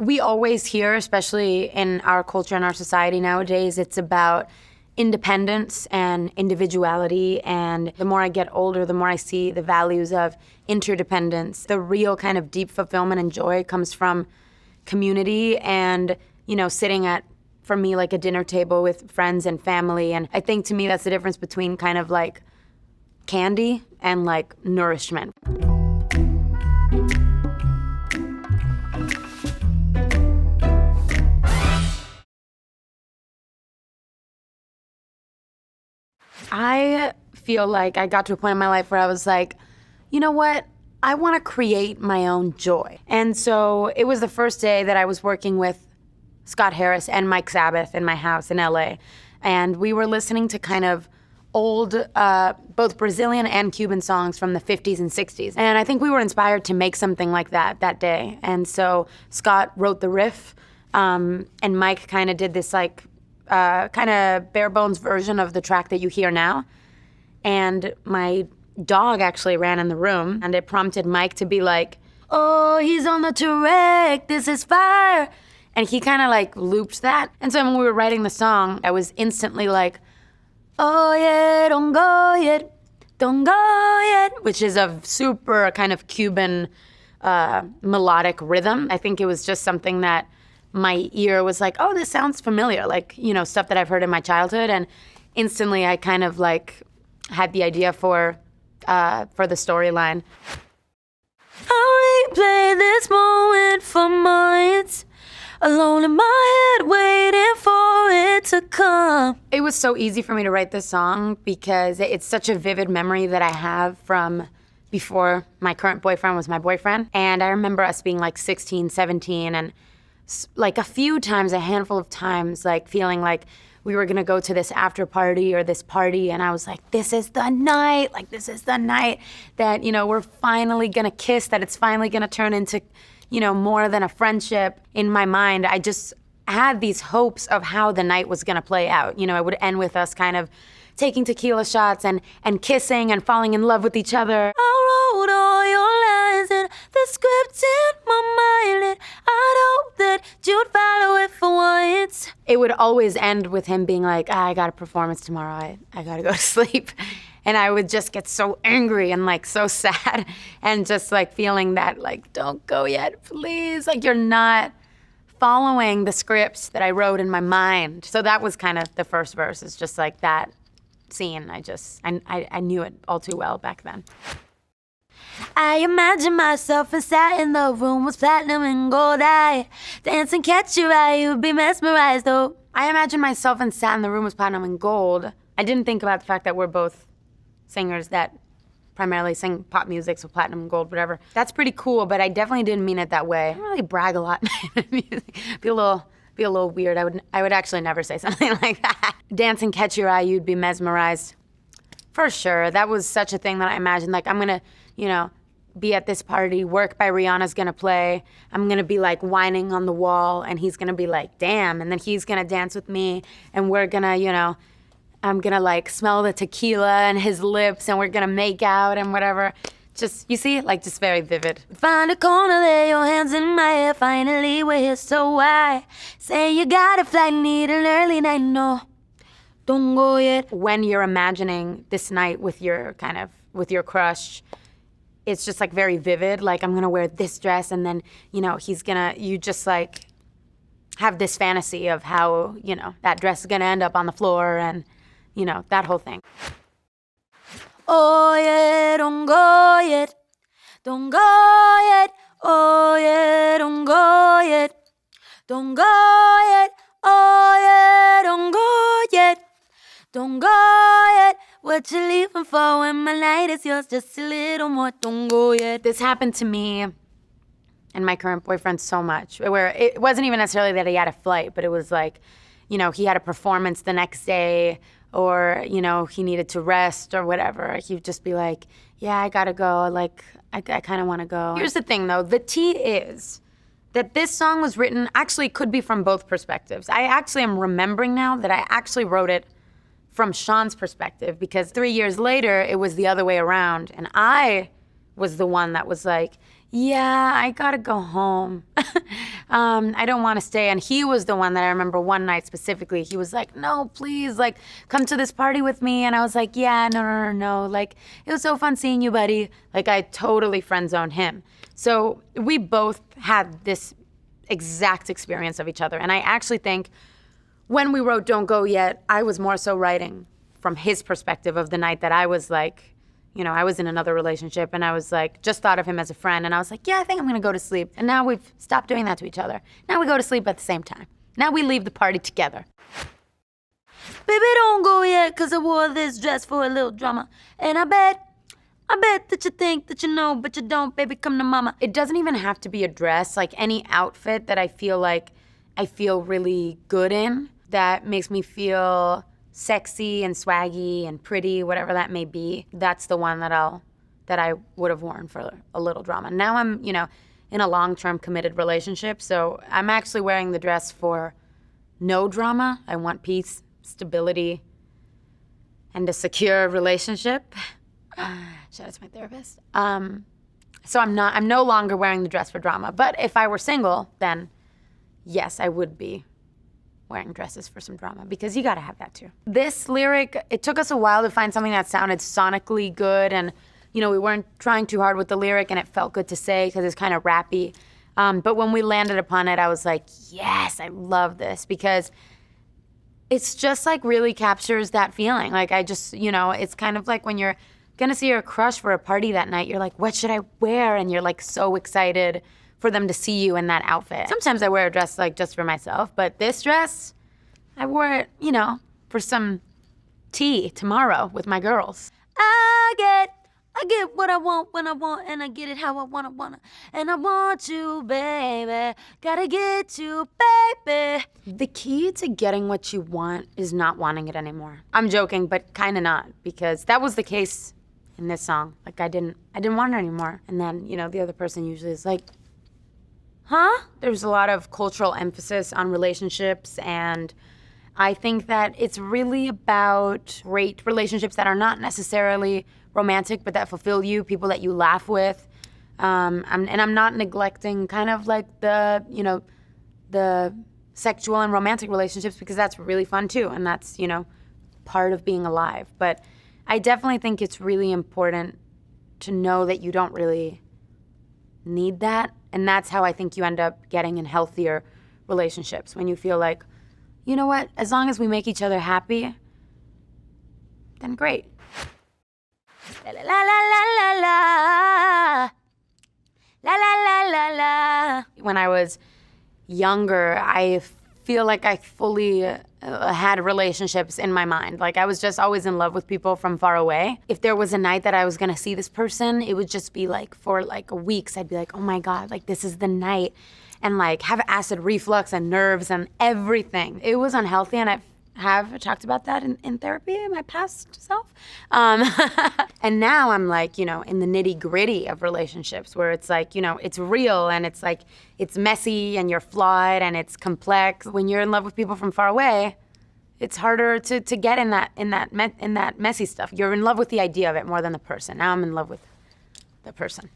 we always hear, especially in our culture and our society nowadays, it's about independence and individuality. And the more I get older, the more I see the values of interdependence. The real kind of deep fulfillment and joy comes from community and, sitting at, for me, like a dinner table with friends and family. And I think to me that's the difference between kind of like candy and like nourishment. I feel like I got to a point in my life where I was like, you know what? I want to create my own joy. And so it was the first day that I was working with Scott Harris and Mike Sabbath in my house in LA. And we were listening to kind of old, both Brazilian and Cuban songs from the 50s and 60s. And I think we were inspired to make something like that day. And so Scott wrote the riff, and Mike kind of did this like, kind of bare bones version of the track that you hear now. And my dog actually ran in the room, and it prompted Mike to be like, oh, he's on the track, this is fire. And he kind of like looped that. And so when we were writing the song, I was instantly like, oh yeah, don't go yet, don't go yet, which is a super kind of Cuban melodic rhythm. I think it was just something that my ear was like, oh, this sounds familiar, like, stuff that I've heard in my childhood. And instantly I kind of like had the idea for the storyline. I'll replay this moment for months, alone in my head, waiting for it to come. It was so easy for me to write this song because it's such a vivid memory that I have from before my current boyfriend was my boyfriend. And I remember us being like 16, 17, and like a handful of times, like feeling like we were gonna go to this after party or this party, and I was like, this is the night that, we're finally gonna kiss, that it's finally gonna turn into, more than a friendship. In my mind, I just had these hopes of how the night was gonna play out. It would end with us kind of taking tequila shots and kissing and falling in love with each other. I wrote all your lines and the script in my mind, and I'd hope that you'd follow it for once. It would always end with him being like, I got a performance tomorrow, I gotta go to sleep. And I would just get so angry and like so sad and just like feeling that like, don't go yet, please. Like you're not following the scripts that I wrote in my mind. So that was kind of the first verse, is just like that scene. I knew it all too well back then. I imagine myself inside in the room with platinum and gold eye. Dance and catch your eye, you'd be mesmerized though. I imagine myself inside in the room with platinum and gold. I didn't think about the fact that we're both singers that primarily sing pop music, so platinum and gold, whatever. That's pretty cool, but I definitely didn't mean it that way. I don't really brag a lot in music. Be a little weird. I would actually never say something like that. Dance and catch your eye, you'd be mesmerized. For sure. That was such a thing that I imagined. Like, I'm gonna, be at this party, Work by Rihanna's gonna play. I'm gonna be like whining on the wall, and he's gonna be like, damn. And then he's gonna dance with me, and we're gonna, I'm gonna like smell the tequila and his lips, and we're gonna make out and whatever. Just, you see, like just very vivid. Find a corner, lay your hands in my hair. Finally, we're here, so why? Say you got a flight, need an early night, no. Don't go yet. When you're imagining this night with your crush, it's just like very vivid. Like, I'm gonna wear this dress, and then, you just like have this fantasy of how, that dress is gonna end up on the floor, and, that whole thing. Oh yeah, don't go yet. Don't go yet. Oh yeah, don't go yet. Don't go yet. Oh yeah, don't go yet. Don't go yet. What you leaving for when my night is yours? Just a little more. Don't go yet. This happened to me and my current boyfriend so much, where it wasn't even necessarily that he had a flight, but it was like, he had a performance the next day, or, he needed to rest or whatever. He'd just be like, yeah, I gotta go. Like, I kind of want to go. Here's the thing, though. The tea is that this song was written, actually could be from both perspectives. I actually am remembering now that I actually wrote it from Sean's perspective, because 3 years later, it was the other way around. And I was the one that was like, yeah, I gotta go home. I don't want to stay. And he was the one that I remember one night specifically. He was like, no, please, like, come to this party with me. And I was like, yeah, no. Like, it was so fun seeing you, buddy. Like, I totally friend zoned him. So we both had this exact experience of each other. And I actually think when we wrote Don't Go Yet, I was more so writing from his perspective of the night that I was like, you know, I was in another relationship and I was like, just thought of him as a friend. And I was like, yeah, I think I'm gonna go to sleep. And now we've stopped doing that to each other. Now we go to sleep at the same time. Now we leave the party together. Baby, don't go yet, 'cause I wore this dress for a little drama. And I bet that you think that you know, but you don't, baby, come to mama. It doesn't even have to be a dress, like any outfit that I feel really good in, that makes me feel sexy and swaggy and pretty, whatever that may be. That's the one that I would have worn for a little drama. Now I'm, you know, in a long-term committed relationship, so I'm actually wearing the dress for no drama. I want peace, stability, and a secure relationship. Shout out to my therapist. So I'm no longer wearing the dress for drama. But if I were single, then yes, I would be wearing dresses for some drama, because you gotta have that too. This lyric, it took us a while to find something that sounded sonically good, and you know, we weren't trying too hard with the lyric, and it felt good to say because it's kind of rappy. But when we landed upon it, I was like, yes, I love this, because it's just like really captures that feeling. Like I just, you know, it's kind of like when you're gonna see your crush for a party that night, you're like, what should I wear? And you're like so excited for them to see you in that outfit. Sometimes I wear a dress like just for myself, but this dress, I wore it, you know, for some tea tomorrow with my girls. I get what I want when I want, and I get it how I wanna. And I want you, baby, gotta get you, baby. The key to getting what you want is not wanting it anymore. I'm joking, but kinda not, because that was the case in this song. Like I didn't want it anymore. And then, you know, the other person usually is like, huh? There's a lot of cultural emphasis on relationships, and I think that it's really about great relationships that are not necessarily romantic, but that fulfill you, people that you laugh with. And I'm not neglecting kind of like the, you know, the sexual and romantic relationships, because that's really fun too, and that's, you know, part of being alive. But I definitely think it's really important to know that you don't really need that. And that's how I think you end up getting in healthier relationships, when you feel like, you know what, as long as we make each other happy, then great. La la la la la la. La la la la la. When I was younger, I feel like I fully had relationships in my mind. Like I was just always in love with people from far away. If there was a night that I was gonna see this person, it would just be like for like weeks, I'd be like, oh my God, like this is the night. And like have acid reflux and nerves and everything. It was unhealthy, and I have talked about that in therapy, in my past self. And now I'm like, you know, in the nitty gritty of relationships, where it's like, you know, it's real, and it's like, it's messy, and you're flawed, and it's complex. When you're in love with people from far away, it's harder to get in that messy stuff. You're in love with the idea of it more than the person. Now I'm in love with the person.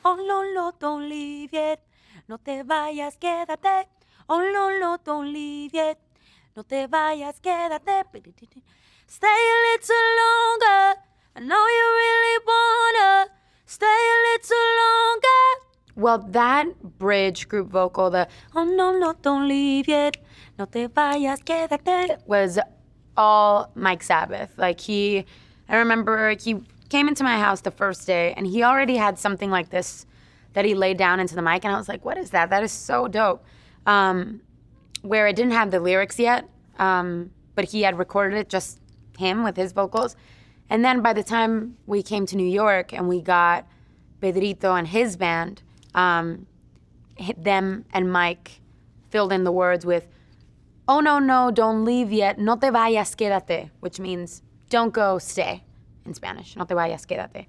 Oh no, don't leave yet. No te vayas, quédate. Oh no, don't leave yet. No te vayas, quédate. Stay a little longer. I know you really wanna stay a little longer. Well, that bridge group vocal, the oh no, don't leave yet. No te vayas, quédate, was all Mike Sabbath. Like I remember he came into my house the first day, and he already had something like this that he laid down into the mic, and I was like, what is that? That is so dope. Where it didn't have the lyrics yet, but he had recorded it, just him with his vocals. And then by the time we came to New York and we got Pedrito and his band, them and Mike filled in the words with, oh no, don't leave yet, no te vayas, quédate, which means don't go, stay in Spanish, no te vayas, quédate.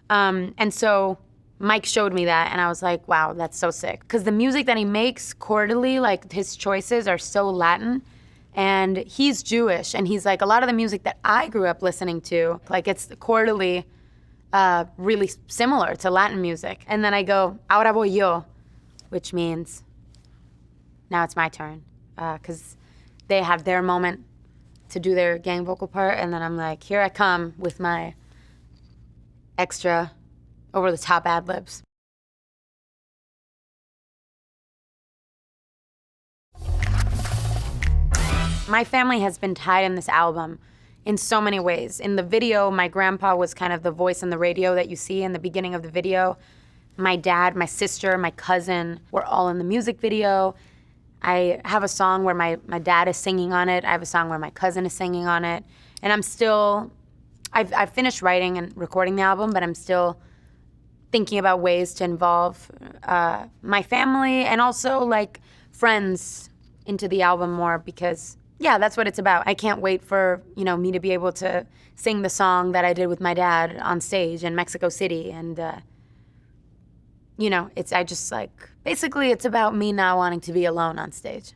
And so Mike showed me that, and I was like, wow, that's so sick. Because the music that he makes chordally, like his choices are so Latin, and he's Jewish, and he's like, a lot of the music that I grew up listening to, like it's chordally really similar to Latin music. And then I go, ahora voy yo, which means now it's my turn. Because they have their moment to do their gang vocal part, and then I'm like, here I come with my extra over-the-top ad-libs. My family has been tied in this album in so many ways. In the video, my grandpa was kind of the voice on the radio that you see in the beginning of the video. My dad, my sister, my cousin were all in the music video. I have a song where my dad is singing on it. I have a song where my cousin is singing on it. And I've finished writing and recording the album, but I'm still thinking about ways to involve my family and also like friends into the album more because, yeah, that's what it's about. I can't wait for, me to be able to sing the song that I did with my dad on stage in Mexico City. And, basically it's about me not wanting to be alone on stage.